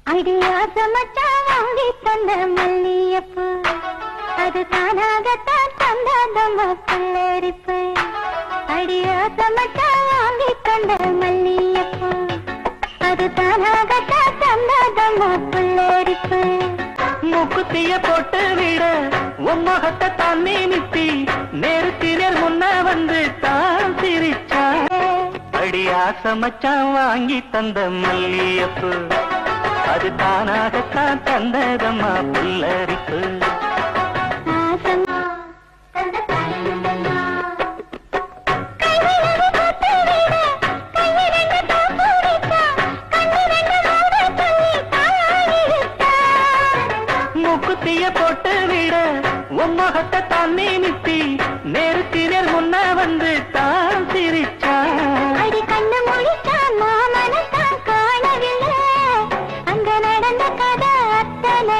அடியாசமத்தான் வாங்கி தந்த மல்லியப்பு அது தானாகத்தான் தந்தாதம்மா புல்லரிப்பு. அடியாசமத்தான் வாங்கி தந்த மல்லியப்பு அது தானாகத்தான் தந்தாதம்மா புல்லரிப்பு. மூக்குத்திய போட்டு விட உம்மகத்தை தண்ணி நிப்பி நேருக்கு நேர் முன்ன வந்து தான் சிரிச்சா. அடியாசமச்சான் வாங்கி தந்த மல்லியப்பு அது தானாகத்தான் தந்ததம்மா புல்லரிப்பு. மூக்குத்திய போட்டு விட உம்மகத்தை தண்ணி நிப்பி நேருக்கு நேர் முன்ன வந்து தான் சிரிச்சா. அடி கண்ணு மொழித்தான் மாமனத்தான் காணவில்லை அங்க நடந்த கதை அத்தனை